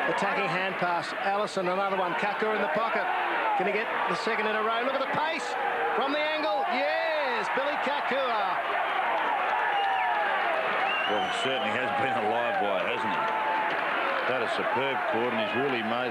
Attacking hand pass. Allison, another one. Kaakour in the pocket. Can he get the second in a row? Look at the pace from the angle. Yes, Billy Kaakour. Well, he certainly has been a live wire, hasn't he? That is superb, Cord, and he's really made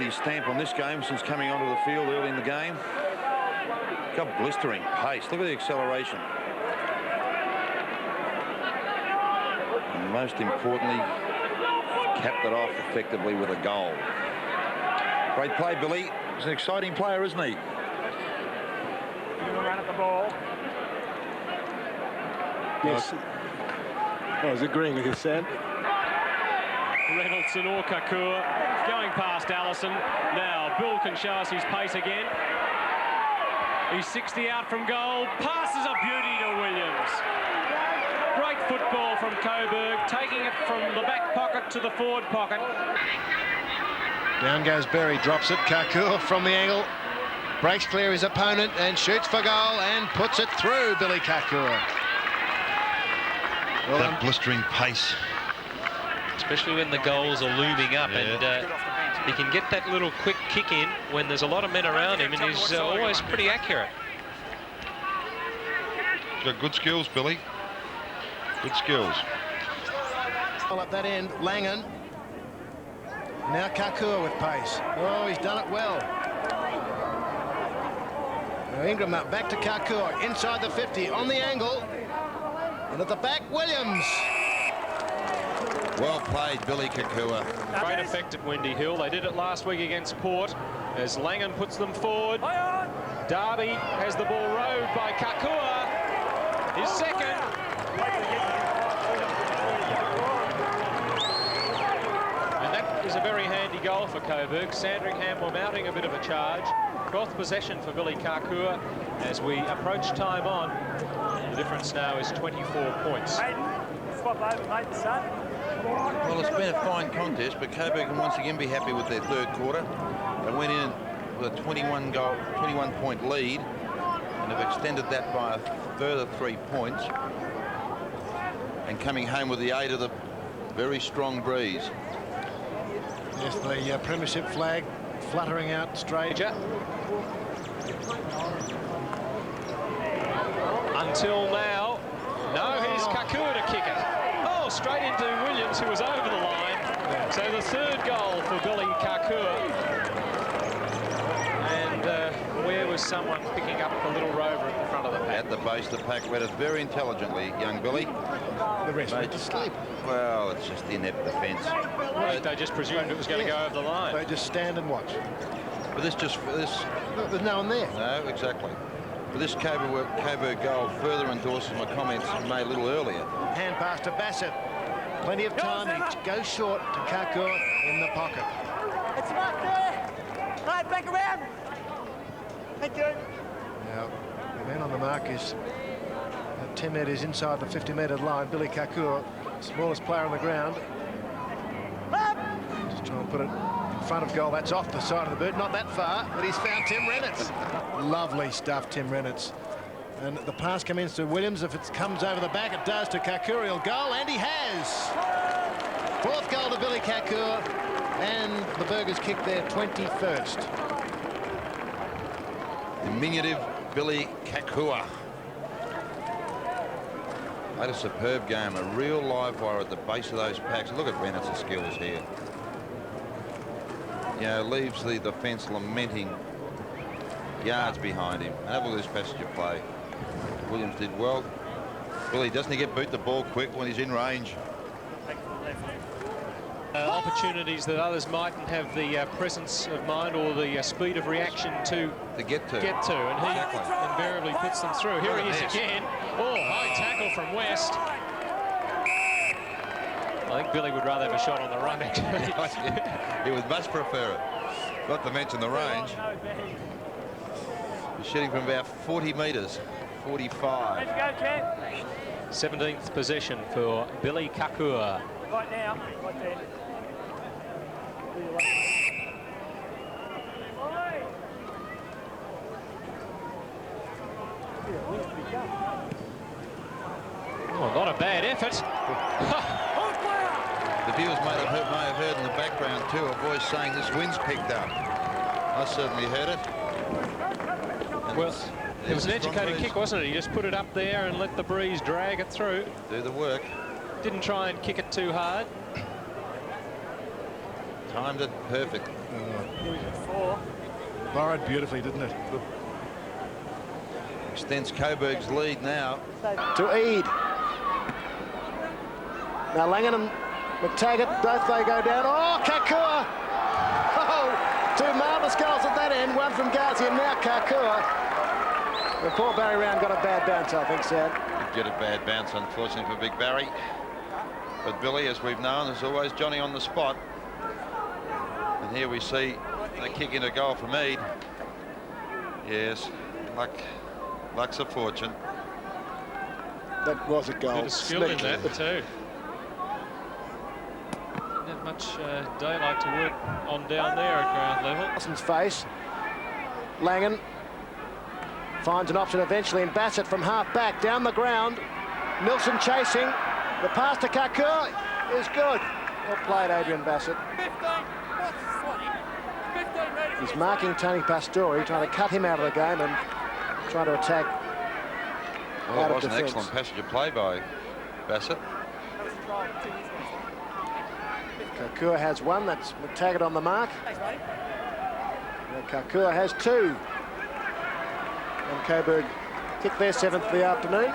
his stamp on this game since coming onto the field early in the game. Got blistering pace. Look at the acceleration. And most importantly, capped it off effectively with a goal. Great play, Billy. He's an exciting player, isn't he? Run at the ball. Yes. I was agreeing with you, Sam. Reynolds or Kaakour going past Allison. Now Bill can show us his pace again. He's 60 out from goal. Passes a beauty to Williams. Great football from Coburg, taking it from the back pocket to the forward pocket. Down goes Berry, drops it. Kaakour from the angle. Breaks clear his opponent and shoots for goal and puts it through, Billy Kaakour. Well, that blistering pace. Especially when the goals are looming up, and he can get that little quick kick in when there's a lot of men around him, and he's always pretty accurate. He's got good skills, Billy. Good skills. Well, at that end, Langan. Now Kaakour with pace. Oh, he's done it well. Now Ingram up, back to Kaakour, inside the 50, on the angle. And at the back, Williams. Well played, Billy Kaakour. Great effect at Windy Hill. They did it last week against Port as Langan puts them forward. Darby has the ball rowed by Kaakour. His second. And that is a very handy goal for Coburg. Sandringham were mounting a bit of a charge. 12th possession for Billy Kaakour as we approach time on. The difference now is 24 points. Swap over, mate, son. Well, it's been a fine contest, but Coburg can once again be happy with their third quarter. They went in with a 21-point lead and have extended that by a further 3 points. And coming home with the aid of the very strong breeze. Yes, the premiership flag fluttering out straight. Until now, no, here's Kaakour to kick it. Oh, straight into Williams, who was over the line. So the third goal for Billy Kaakour. And where was someone picking up the little rover at the front of the pack? At the base of the pack, read it very intelligently, young Billy. The rest went to sleep. Well, it's just inept defence. They just presumed it was going to go over the line. They just stand and watch. But this. Look, there's no one there. No, exactly. But this Coburg goal further endorses my comments made a little earlier. Hand pass to Bassett. Plenty of time. He goes short to Kaakour in the pocket. It's right there. Right, back around. Thank you. Now, the man on the mark is 10 metres inside the 50-metre line. Billy Kaakour, smallest player on the ground. Just trying to put it in front of goal. That's off the side of the bird. Not that far, but he's found Tim Rennitz. Lovely stuff, Tim Rennitz. And the pass comes in to Williams. If it comes over the back, it does to Kaakour. He'll goal, and he has. Fourth goal to Billy Kaakour, and the Burgers kick their 21st. Diminutive Billy Kaakour. Had a superb game, a real live wire at the base of those packs. Look at Rennett's skills here. You know, leaves the defence lamenting yards behind him. Have a look at this passage of play. Williams did well. Billy, doesn't he get boot the ball quick when he's in range? Opportunities that others mightn't have the presence of mind or the speed of reaction to get to. And he invariably puts them through. Here he is again. Oh, high tackle from West. I think Billy would rather have a shot on the run, actually. He would much prefer it. Not to mention the range. He's shooting from about 40 metres, 45. 17th possession for Billy Kaakour. Right now, right there. Oh, not a bad effort. The viewers may have heard in the background too a voice saying this wind's picked up. I certainly heard it. And Well, it was an educated kick, wasn't it? He just put it up there and let the breeze drag it through. Do the work. Didn't try and kick it too hard. Timed it perfect. Borrowed beautifully, didn't it? Extends Coburg's lead now. To Eade. Now Langan and McTaggart, both they go down. Oh, Kaakour! Oh, two marvellous goals at that end. One from Garzi and now Kaakour. The poor Barry Round got a bad bounce, I think, Sad. Did get a bad bounce, unfortunately, for Big Barry. But Billy, as we've known, is always Johnny on the spot. And here we see a kick into goal from Eade. Yes, luck's a fortune. That was a goal. Bit of skill in that too. Didn't have much daylight to work on down there at ground level. Nelson's face. Langan finds an option eventually in Bassett from half back down the ground. Milson chasing. The pass to Kaakour is good. Well played, Adrian Bassett. He's marking Tony Pastore, trying to cut him out of the game and trying to attack. Well, it was an excellent passage of play by Bassett. Kaakour has one. That's McTaggart on the mark. Kaakour has two. And Coburg kicked their 7th of the afternoon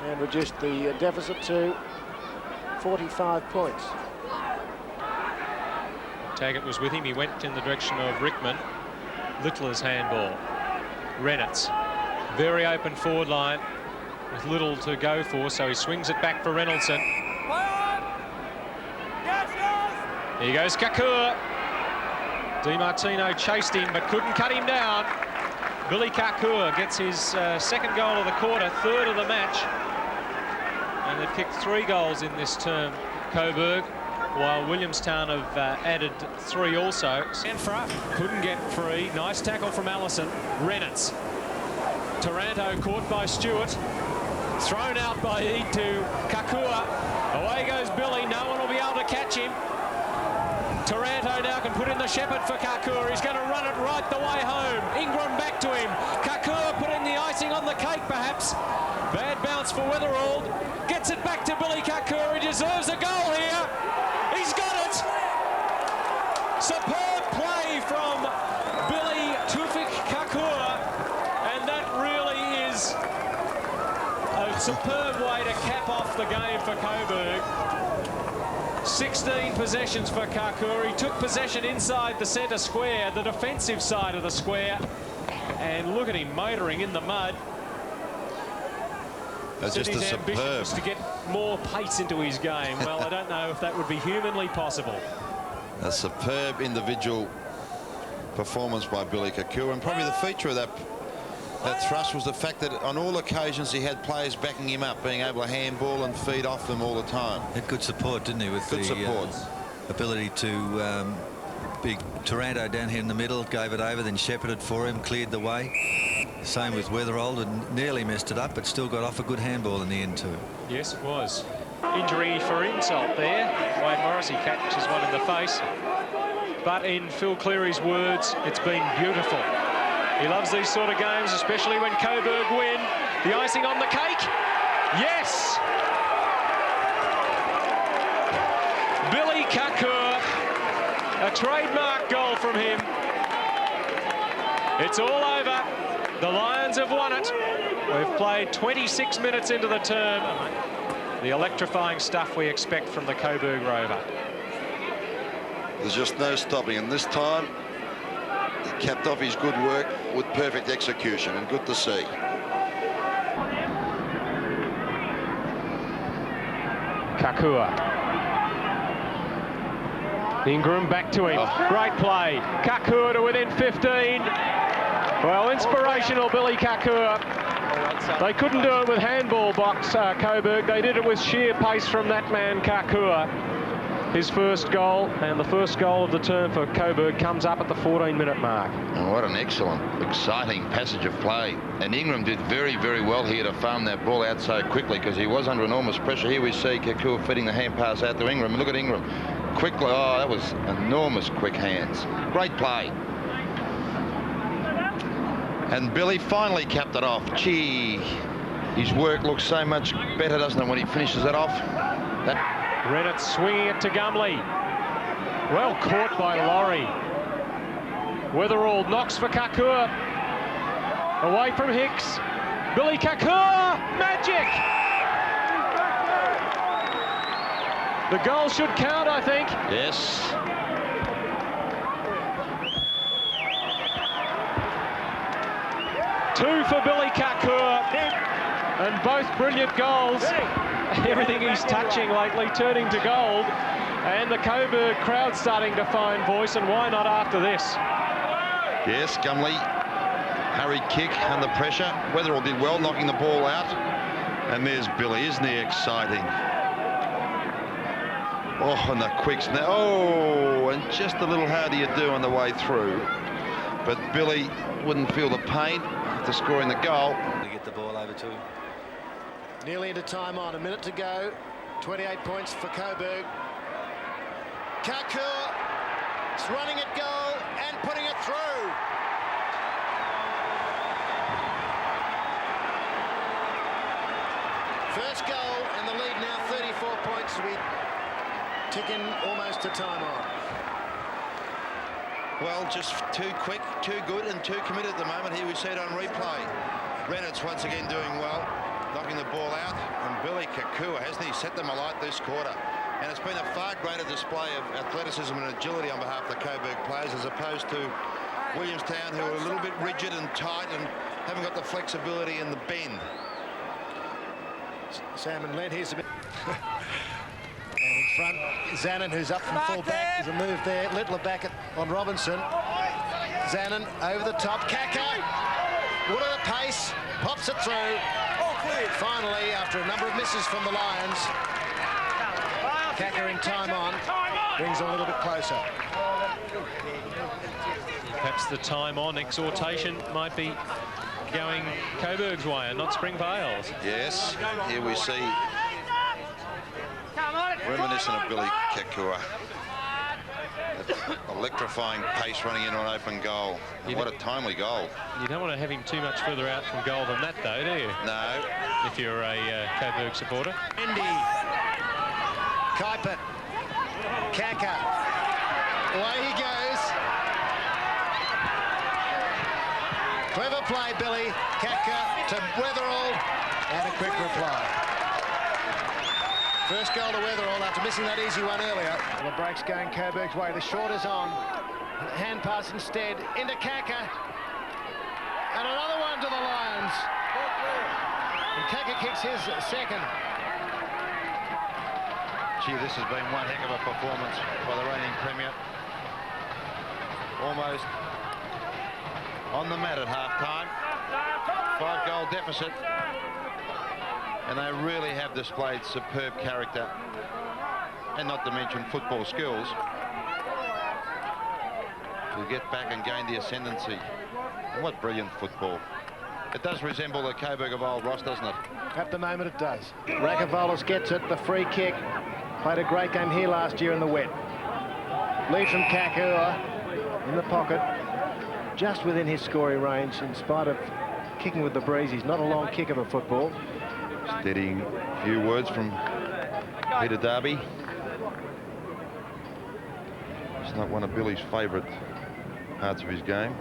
and reduced the deficit to 45 points. Taggart was with him. He went in the direction of Rickman. Littler's handball. Reynolds. Very open forward line with little to go for, so he swings it back for Reynoldson. Here goes Kaakour. DiMartino chased him but couldn't cut him down. Billy Kaakour gets his second goal of the quarter, third of the match. And they've kicked 3 goals in this term, Coburg, while Williamstown have added 3 also. Sanfra couldn't get free. Nice tackle from Allison. Reynolds. Taranto caught by Stewart. Thrown out by Eade to Kaakour. Away goes Billy. No one will be able to catch him. Taranto now can put in the shepherd for Kaakour. He's going to run it right the way home. Ingram back to him. Kaakour putting the icing on the cake, perhaps. Bad bounce for Weatherald. Gets it back to Billy Kaakour. He deserves a goal here. He's got it. Superb play from Billy Tufik Kaakour. And that really is a superb way to cap off the game for Coburg. 16 possessions for Kaakour. He took possession inside the centre square, the defensive side of the square. And look at him motoring in the mud. That's just a superb. To get more pace into his game. Well, I don't know if that would be humanly possible. A superb individual performance by Billy Kaakour, and probably the feature of that thrust was the fact that on all occasions he had players backing him up, being able to handball and feed off them all the time. Had good support, didn't he, with good support. Ability to big Taranto down here in the middle, gave it over, then shepherded for him, cleared the way. Same with Weatherald, and nearly messed it up, but still got off a good handball in the end too. Yes, it was. Injury for insult there. Wade Morrissey catches one in the face. But in Phil Cleary's words, it's been beautiful. He loves these sort of games, especially when Coburg win. The icing on the cake. Yes! Billy Kaakour. A trademark goal from him. It's all over. The Lions have won it. We've played 26 minutes into the term. The electrifying stuff we expect from the Coburg Rover. There's just no stopping, and this time he capped off his good work with perfect execution, and good to see. Kaakour. Ingram back to him. Oh. Great play. Kaakour to within 15. Well, inspirational Billy Kaakour. They couldn't do it with handball box, Coburg. They did it with sheer pace from that man, Kaakour. his first goal, and the first goal of the term for Coburg comes up at the 14-minute mark. And what an excellent, exciting passage of play. And Ingram did very, very well here to farm that ball out so quickly, because he was under enormous pressure. Here we see Kaakour feeding the hand pass out to Ingram. Look at Ingram. Quickly, oh, that was enormous quick hands. Great play. And Billy finally capped it off. Gee, his work looks so much better, doesn't it, when he finishes it off? Reynolds swinging it to Gumley. Well caught by Laurie. Weatherall knocks for Kaakour. Away from Hicks. Billy Kaakour! Magic! The goal should count, I think. Yes. Two for Billy Kaakour. And both brilliant goals. Everything he's touching lately turning to gold. And the Coburg crowd starting to find voice, and why not after this? Yes, Gumley. Hurried kick under pressure. Weatherall did well knocking the ball out. And there's Billy. Isn't he exciting? Oh, and the quick snap. Oh, and just a little harder you do on the way through. But Billy wouldn't feel the pain after scoring the goal. To get the ball over to him. Nearly into time on, a minute to go. 28 points for Coburg. Kaakour is running at goal and putting it through. First goal, and the lead now 34 points. We ticking almost to time on. Well, just too quick, too good, and too committed at the moment. Here we see it on replay. Reynolds once again doing well, knocking the ball out, and Billy Kaakour, hasn't he set them alight this quarter? And it's been a far greater display of athleticism and agility on behalf of the Coburg players, as opposed to Williamstown, who are a little bit rigid and tight and haven't got the flexibility in the bend. Salmon led, here's a bit. And in front, Zanin, who's up from full back. There's a move there. Littler back on Robinson. Zanin over the top. Kaakour, what a pace, pops it through. Finally, after a number of misses from the Lions, Kaakour in time on, brings them a little bit closer. Perhaps the time on exhortation might be going Coburg's way and not Springvale's. Yes, here we see reminiscent of Billy Kaakour. That electrifying pace running in on open goal. What a timely goal. You don't want to have him too much further out from goal than that, though, do you? No. If you're a Coburg supporter. Indy. Kuiper. Kaakour. Away he goes. Clever play, Billy. Kaakour to Weatherall. And a quick reply. First goal to Weatherall after missing that easy one earlier. Well, the break's going Coburg's way. The short is on. Hand pass instead into Kaakour. And another one to the Lions. And Kaakour kicks his second. Gee, this has been one heck of a performance by the reigning premier. Almost on the mat at half-time. 5-goal deficit. And they really have displayed superb character, and not to mention football skills, to get back and gain the ascendancy. And what brilliant football. It does resemble the Coburg of old, Ross, doesn't it? At the moment it does. Rakavolis gets it, the free kick. Played a great game here last year in the wet. Lead from Kaakour in the pocket, just within his scoring range, in spite of kicking with the breeze. He's not a long kick of a football. Steadying a few words from Peter Darby. It's not one of Billy's favourite parts of his game.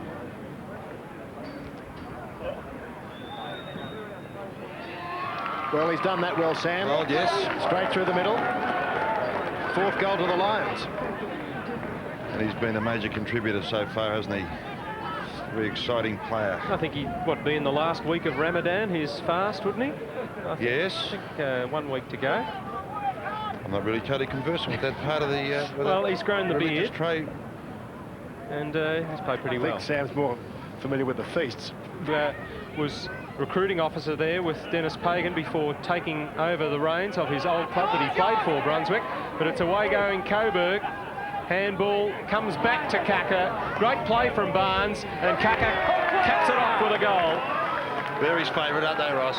Well, he's done that well, Sam. Well, yes. Straight through the middle. Fourth goal to the Lions. And he's been a major contributor so far, hasn't he? Very exciting player. I think he'd be in the last week of Ramadan, his fast, wouldn't he? Yes. I think 1 week to go. I'm not really totally conversant with that part of the... well, he's grown the beard. Trade. And he's played pretty well. I think Sam's more familiar with the feasts. Was recruiting officer there with Dennis Pagan before taking over the reins of his old club that he played for, Brunswick. But it's away going Coburg. Handball comes back to Kaakour. Great play from Barnes, and Kaakour caps it off with a goal. Barry's favourite, aren't they, Ross?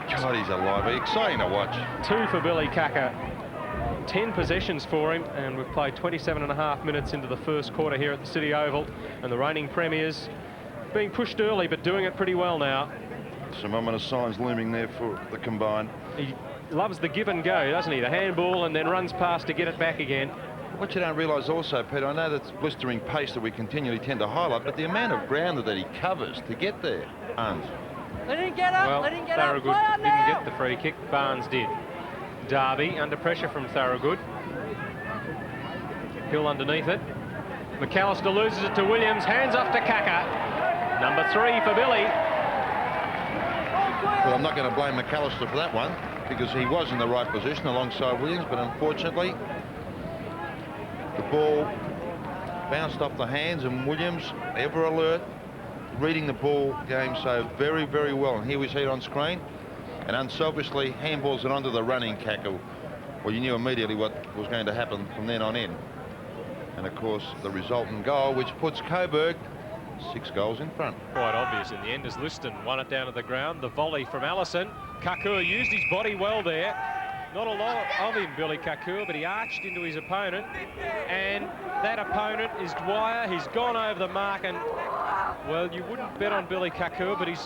God, he's alive. Exciting to watch. 2 for Billy Kaakour. 10 possessions for him, and we've played 27.5 minutes into the first quarter here at the City Oval, and the reigning premiers being pushed early but doing it pretty well now. Some ominous signs looming there for the combine. He loves the give and go, doesn't he? The handball and then runs past to get it back again. What you don't realise also, Peter, I know that's blistering pace that we continually tend to highlight, but the amount of ground that he covers to get there. Let him get up, Well, let him get up. Thorogood didn't get the free kick, Barnes did. Darby under pressure from Thorogood. Hill underneath it. McAllister loses it to Williams, hands off to Kaakour. Number 3 for Billy. Well, I'm not going to blame McAllister for that one, because he was in the right position alongside Williams, but unfortunately the ball bounced off the hands, and Williams, ever alert, reading the ball game so very, very well. And here we see it on screen, and unselfishly handballs it onto the running Kaakour. Well, you knew immediately what was going to happen from then on in. And of course the resultant goal, which puts Coburg 6 goals in front. Quite obvious in the end as Liston won it down to the ground. The volley from Allison. Kaakour used his body well there. Not a lot of him, Billy Kaakour, but he arched into his opponent, and that opponent is Dwyer. He's gone over the mark, and well, you wouldn't bet on Billy Kaakour, but he's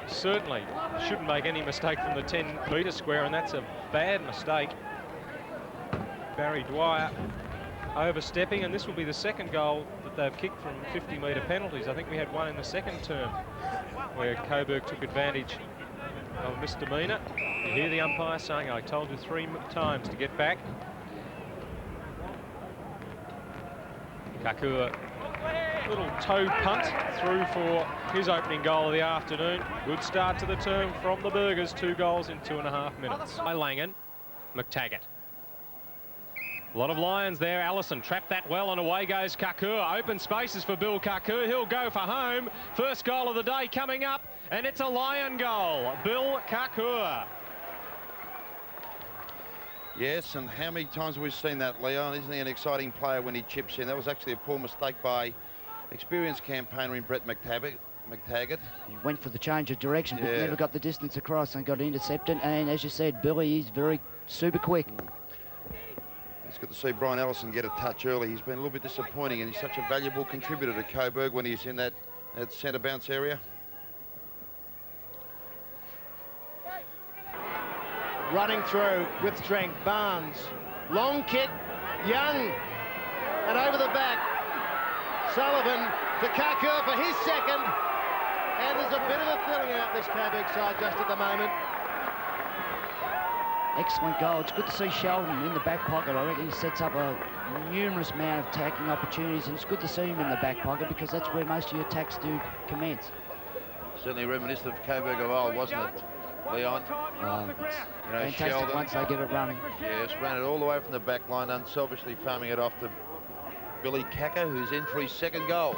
certainly shouldn't make any mistake from the 10-metre square, and that's a bad mistake. Barry Dwyer overstepping, and this will be the second goal that they've kicked from 50-metre penalties. I think we had one in the second term where Coburg took advantage of misdemeanor. You hear the umpire saying, I told you 3 times to get back. Kaakour, little toe punt through for his opening goal of the afternoon. Good start to the term from the Burgers, 2 goals in 2.5 minutes. By Langan, McTaggart. A lot of Lions there. Allison trapped that well, and away goes Kaakour. Open spaces for Bill Kaakour. He'll go for home. First goal of the day coming up, and it's a Lion goal. Bill Kaakour. Yes, and how many times have we seen that, Leon? Isn't he an exciting player when he chips in? That was actually a poor mistake by experienced campaigner in Brett McTaggart. He went for the change of direction, but never got the distance across and got intercepted. And as you said, Billy is very super quick. It's good to see Brian Allison get a touch early. He's been a little bit disappointing, and he's such a valuable contributor to Coburg when he's in that centre bounce area. Running through with strength, Barnes. Long kick, Young. And over the back, Sullivan to Kaakour for his second. And there's a bit of a filling out this Coburg side just at the moment. Excellent goal. It's good to see Sheldon in the back pocket. I reckon he sets up a numerous amount of attacking opportunities, and it's good to see him in the back pocket because that's where most of your attacks do commence. Certainly reminiscent of Coburg of old, wasn't it, Leon? Fantastic Sheldon, once they get it running. Yes, ran it all the way from the back line, unselfishly farming it off to Billy Kaakour, who's in for his second goal.